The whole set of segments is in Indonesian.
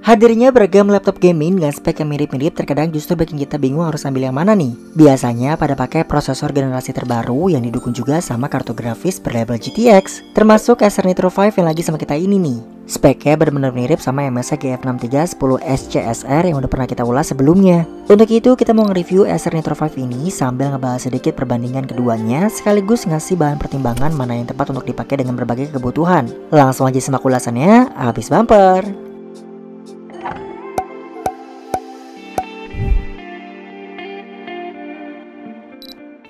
Hadirnya beragam laptop gaming dengan spek yang mirip-mirip terkadang justru bikin kita bingung harus ambil yang mana nih. Biasanya pada pakai prosesor generasi terbaru yang didukung juga sama kartu grafis berlabel GTX, termasuk Acer Nitro 5 yang lagi sama kita ini nih. Speknya benar-benar mirip sama MSI GF63 10S CSR yang udah pernah kita ulas sebelumnya. Untuk itu kita mau nge-review Acer Nitro 5 ini sambil ngebahas sedikit perbandingan keduanya sekaligus ngasih bahan pertimbangan mana yang tepat untuk dipakai dengan berbagai kebutuhan. Langsung aja simak ulasannya, habis bumper.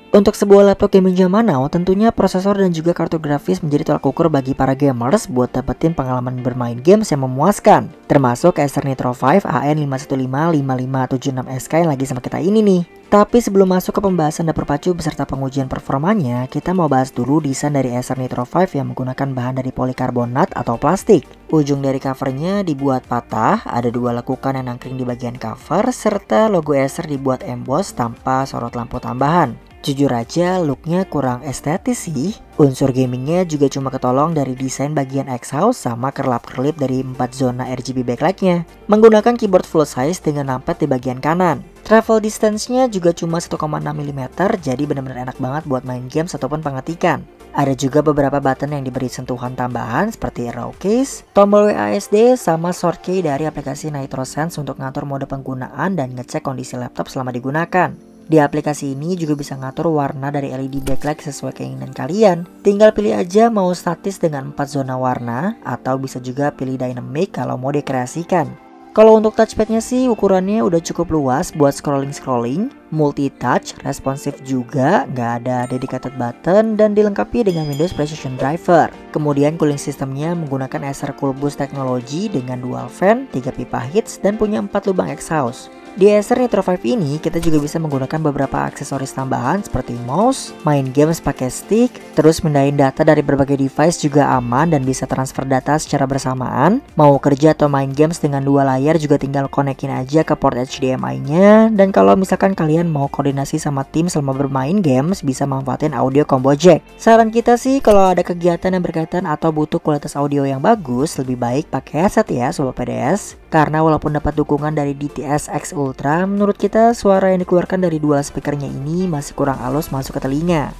Untuk sebuah laptop gaming zaman now, tentunya prosesor dan juga kartu grafis menjadi tolak ukur bagi para gamers buat dapetin pengalaman bermain games yang memuaskan. Termasuk Acer Nitro 5 AN5155576SK yang lagi sama kita ini nih. Tapi sebelum masuk ke pembahasan dapur pacu beserta pengujian performanya, kita mau bahas dulu desain dari Acer Nitro 5 yang menggunakan bahan dari polikarbonat atau plastik. Ujung dari covernya dibuat patah, ada dua lekukan yang nangkring di bagian cover, serta logo Acer dibuat emboss tanpa sorot lampu tambahan. Jujur aja looknya kurang estetis sih. Unsur gamingnya juga cuma ketolong dari desain bagian exhaust sama kerlap-kerlip dari 4 zona RGB backlightnya. Menggunakan keyboard full size dengan numpad di bagian kanan. Travel distance-nya juga cuma 1,6 mm, jadi benar-benar enak banget buat main games ataupun pengetikan. Ada juga beberapa button yang diberi sentuhan tambahan seperti raw case, tombol WASD, sama short key dari aplikasi NitroSense untuk ngatur mode penggunaan dan ngecek kondisi laptop selama digunakan. Di aplikasi ini juga bisa ngatur warna dari LED backlight sesuai keinginan kalian. Tinggal pilih aja mau statis dengan 4 zona warna atau bisa juga pilih dynamic kalau mau dikreasikan. Kalau untuk touchpadnya sih ukurannya udah cukup luas buat scrolling, multi-touch, responsif juga, nggak ada dedicated button dan dilengkapi dengan Windows Precision Driver. Kemudian cooling sistemnya menggunakan Acer Coolboost teknologi dengan dual fan, 3 pipa heats dan punya 4 lubang exhaust. Di Acer Nitro 5 ini kita juga bisa menggunakan beberapa aksesoris tambahan seperti mouse, main games pakai stick, terus mindahin data dari berbagai device juga aman dan bisa transfer data secara bersamaan. Mau kerja atau main games dengan dua layar juga tinggal konekin aja ke port HDMI-nya. Dan kalau misalkan kalian mau koordinasi sama tim selama bermain games, bisa manfaatin audio combo jack. Saran kita sih kalau ada kegiatan yang berkaitan atau butuh kualitas audio yang bagus, lebih baik pakai headset ya Sobat PDS. Karena walaupun dapat dukungan dari DTS X Ultra, menurut kita suara yang dikeluarkan dari dual speakernya ini masih kurang halus masuk ke telinga.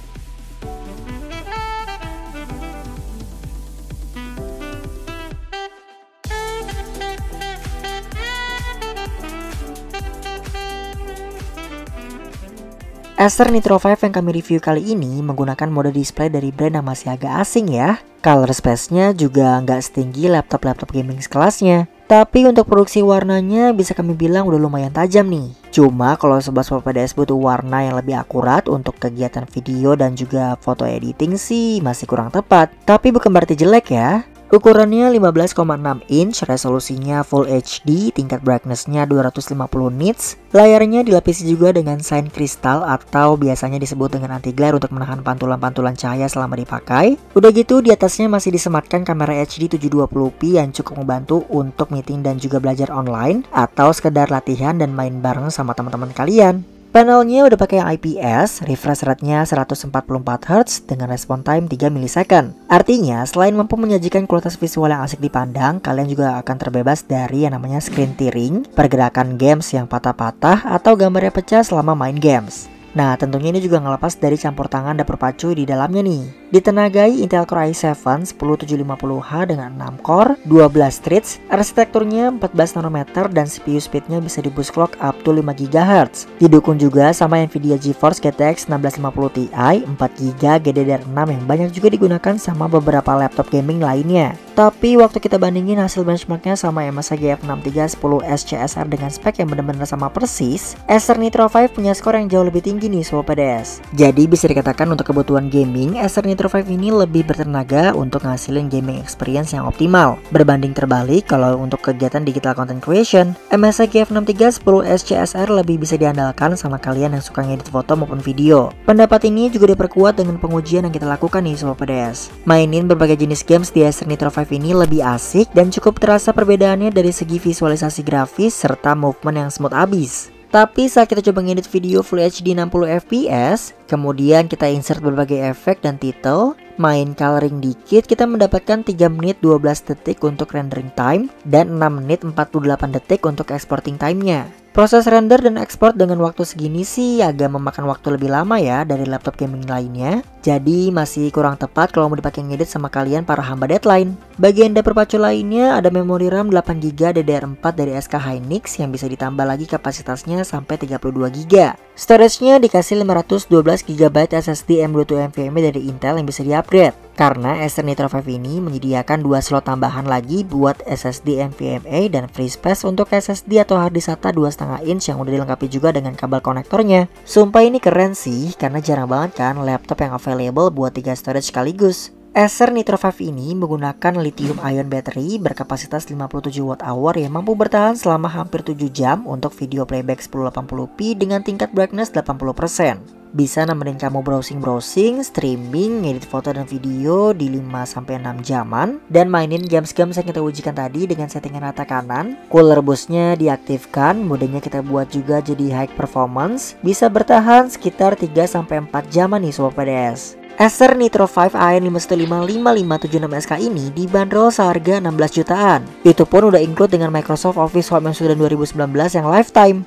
Acer Nitro 5 yang kami review kali ini menggunakan mode display dari brand yang masih agak asing ya. Color space-nya juga nggak setinggi laptop-laptop gaming sekelasnya. Tapi untuk produksi warnanya bisa kami bilang udah lumayan tajam nih. Cuma kalau Sobat PDS butuh warna yang lebih akurat untuk kegiatan video dan juga foto editing sih masih kurang tepat. Tapi bukan berarti jelek ya. Ukurannya 15,6 inch, resolusinya Full HD, tingkat brightness-nya 250 nits. Layarnya dilapisi juga dengan shine kristal atau biasanya disebut dengan anti glare untuk menahan pantulan-pantulan cahaya selama dipakai. Udah gitu di atasnya masih disematkan kamera HD 720p yang cukup membantu untuk meeting dan juga belajar online atau sekedar latihan dan main bareng sama teman-teman kalian. Panelnya udah pakai IPS, refresh rate-nya 144Hz dengan respon time 3 millisecond. Artinya, selain mampu menyajikan kualitas visual yang asik dipandang, kalian juga akan terbebas dari yang namanya screen tearing, pergerakan games yang patah-patah, atau gambarnya pecah selama main games. Nah, tentunya ini juga ngelepas dari campur tangan dapur pacu di dalamnya nih. Ditenagai Intel Core i7 10750H dengan 6 core, 12 threads, arsitekturnya 14 nanometer dan CPU speednya bisa di boost clock up to 5 GHz. Didukung juga sama Nvidia GeForce GTX 1650 Ti 4GB GDDR6 yang banyak juga digunakan sama beberapa laptop gaming lainnya. Tapi waktu kita bandingin hasil benchmarknya sama MSI GF63 10S CSR dengan spek yang benar-benar sama persis, Acer Nitro 5 punya skor yang jauh lebih tinggi nih Sobat PDS. Jadi bisa dikatakan untuk kebutuhan gaming, Acer Nitro 5 ini lebih bertenaga untuk ngasilin gaming experience yang optimal. Berbanding terbalik kalau untuk kegiatan digital content creation, MSI GF63 10S CSR lebih bisa diandalkan sama kalian yang suka ngedit foto maupun video. Pendapat ini juga diperkuat dengan pengujian yang kita lakukan nih Sobat PDS. Mainin berbagai jenis games di Acer Nitro 5 ini lebih asik dan cukup terasa perbedaannya dari segi visualisasi grafis serta movement yang smooth abis. Tapi saat kita coba ngedit video Full HD 60fps, kemudian kita insert berbagai efek dan title, Main coloring dikit, kita mendapatkan 3 menit 12 detik untuk rendering time dan 6 menit 48 detik untuk exporting time-nya. Proses render dan ekspor dengan waktu segini sih agak memakan waktu lebih lama ya dari laptop gaming lainnya. Jadi masih kurang tepat kalau mau dipakai ngedit sama kalian para hamba deadline. Bagian dapur pacu lainnya ada memori RAM 8GB DDR4 dari SK Hynix yang bisa ditambah lagi kapasitasnya sampai 32GB. Storage-nya dikasih 512GB SSD M.2 NVMe dari Intel yang bisa di-upgrade. Karena Acer Nitro 5 ini menyediakan 2 slot tambahan lagi buat SSD NVMe dan free space untuk SSD atau harddisk SATA 2,5 inch yang udah dilengkapi juga dengan kabel konektornya. Sumpah ini keren sih, karena jarang banget kan laptop yang available buat 3 storage sekaligus. Acer Nitro 5 ini menggunakan lithium ion battery berkapasitas 57 Wh yang mampu bertahan selama hampir 7 jam untuk video playback 1080p dengan tingkat brightness 80%. Bisa nemenin kamu browsing, streaming, ngedit foto dan video di 5-6 jaman, dan mainin games-games yang kita ujikan tadi dengan settingan rata kanan. Cooler boost-nya diaktifkan, modenya kita buat juga jadi high performance, bisa bertahan sekitar 3-4 jaman nih Sobat PDS. Acer Nitro 5 AN5155576SK ini dibanderol seharga 16 jutaan. Itu pun udah include dengan Microsoft Office Home Studio 2019 yang lifetime.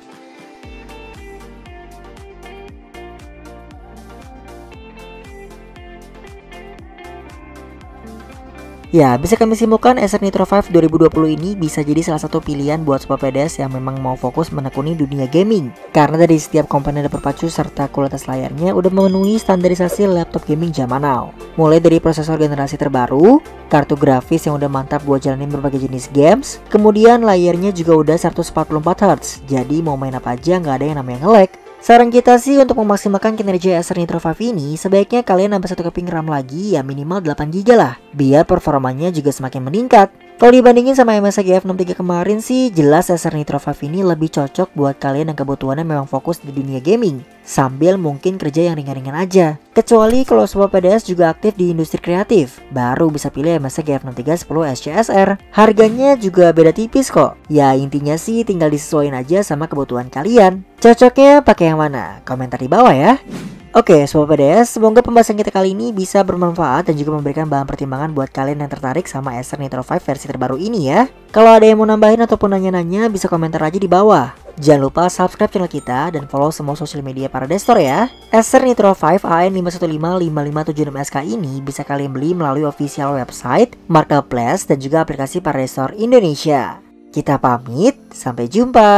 Ya, bisa kami simpulkan Acer Nitro 5 2020 ini bisa jadi salah satu pilihan buat Sobat PDS yang memang mau fokus menekuni dunia gaming. Karena dari setiap komponen dapur pacu serta kualitas layarnya udah memenuhi standarisasi laptop gaming zaman now. Mulai dari prosesor generasi terbaru, kartu grafis yang udah mantap buat jalanin berbagai jenis games, kemudian layarnya juga udah 144Hz, jadi mau main apa aja nggak ada yang namanya nge-lag. Saran kita sih untuk memaksimalkan kinerja Acer Nitro 5 ini, sebaiknya kalian nambah 1 keping RAM lagi ya minimal 8GB lah, biar performanya juga semakin meningkat. Kalau dibandingin sama MSI GF63 kemarin sih, jelas Acer Nitro 5 ini lebih cocok buat kalian yang kebutuhannya memang fokus di dunia gaming, sambil mungkin kerja yang ringan-ringan aja. Kecuali kalau Sobat PDS juga aktif di industri kreatif, baru bisa pilih MSI GF63 10 SCSR. Harganya juga beda tipis kok. Ya intinya sih tinggal disesuaikan aja sama kebutuhan kalian. Cocoknya pakai yang mana? Komentar di bawah ya. Oke Sobat PDS, semoga pembahasan kita kali ini bisa bermanfaat dan juga memberikan bahan pertimbangan buat kalian yang tertarik sama Acer Nitro 5 versi terbaru ini ya. Kalau ada yang mau nambahin ataupun nanya-nanya bisa komentar aja di bawah. Jangan lupa subscribe channel kita dan follow semua sosial media para desktop ya. Acer Nitro 5 AN5155576SK ini bisa kalian beli melalui official website, marketplace dan juga aplikasi para desktop Indonesia. Kita pamit, sampai jumpa.